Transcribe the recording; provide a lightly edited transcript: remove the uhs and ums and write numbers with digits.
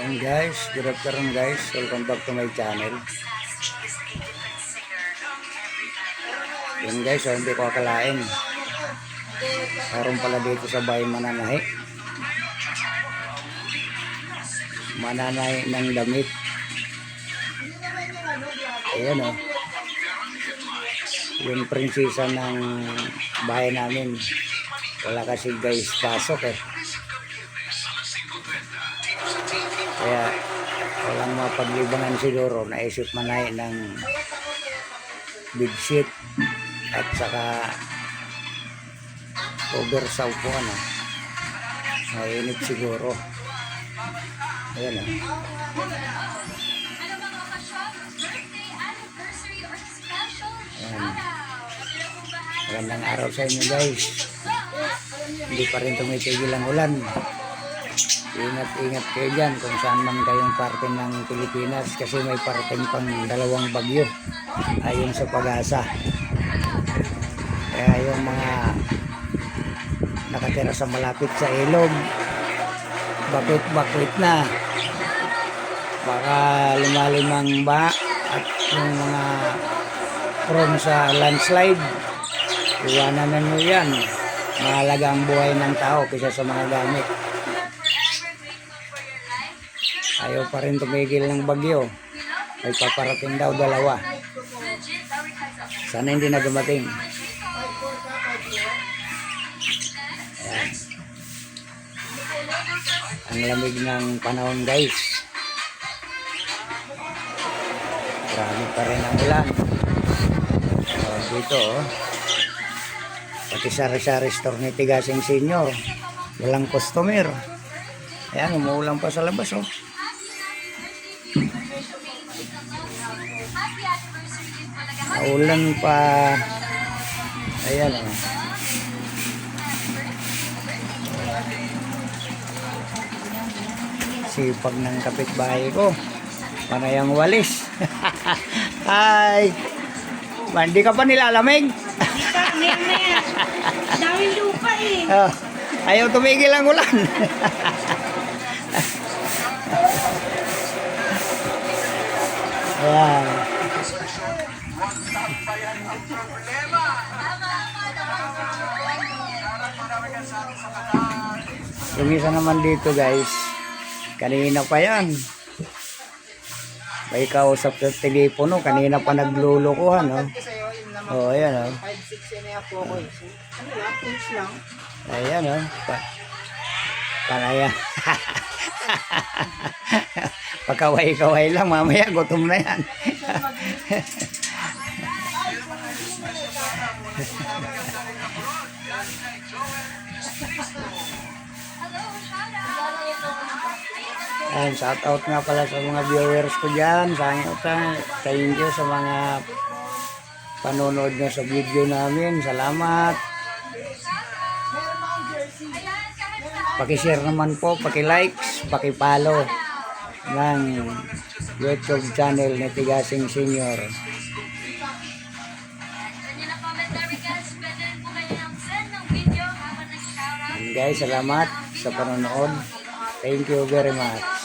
Ayan guys, good afternoon guys. Welcome back to my channel. Ayan guys, hindi ko akalain. Meron pala dito sa bahay mananahi. Mananahi ng damit. Ayan o. Yung prinsesa ng bahay namin. Wala kasi guys pasok eh. Kaya walang mapaglibangan siguro, naisip manay ng bedsheet at saka cover sa upuan. Mainit siguro. Ayan o. Magandang araw sa inyo guys. Hindi pa rin tumitigil ang ulan. Ingat-ingat kayo dyan kung saan man kayong parte ng Pilipinas kasi may parting pang dalawang bagyo ayon sa Pag-asa. Kaya yung mga nakatira sa malapit sa ilog, bakit na, baka lumalim ang ba at yung mga prone sa landslide, iwanan na nyo yan. Mahalaga ang buhay ng tao kaysa sa mga gamit. Ayaw pa rin tumigil ng bagyo. May paparating daw dalawa. Sana hindi na dumating. Ayan. Ang lamig ng panahon guys. Grabe pa rin ang ulan. Dito pati sari-sari store ni Tigasing Senior, walang customer. Ayan, umuulan pa sa labas oh. Naulan pa. Ayan oh. Sipag ng kapitbahay ko. Panayang walis. Hi. Hindi ka pa nilalamig? Hindi pa, maya-maya. Daming lupa eh. Oh, ayaw tumigil ang ulan. Ayan. Yung isa naman dito guys, kanina pa yan. May kausap sa telepono, kanina pa naglulukuhan. Oh, ayan oh. 5-6 na ako ko. Ano lang, pinch lang. Ayan oh. Panaya. Pagkaway-kaway lang, mamaya gutom na yan. Ayan, shout out nga pala sa mga viewers ko dyan. Thank you sa mga panonood nyo sa video namin. Salamat. Paki-share naman po, paki-likes, paki-follow ng YouTube channel ni Tigasing Senior. And guys, salamat sa panonood. Thank you very much.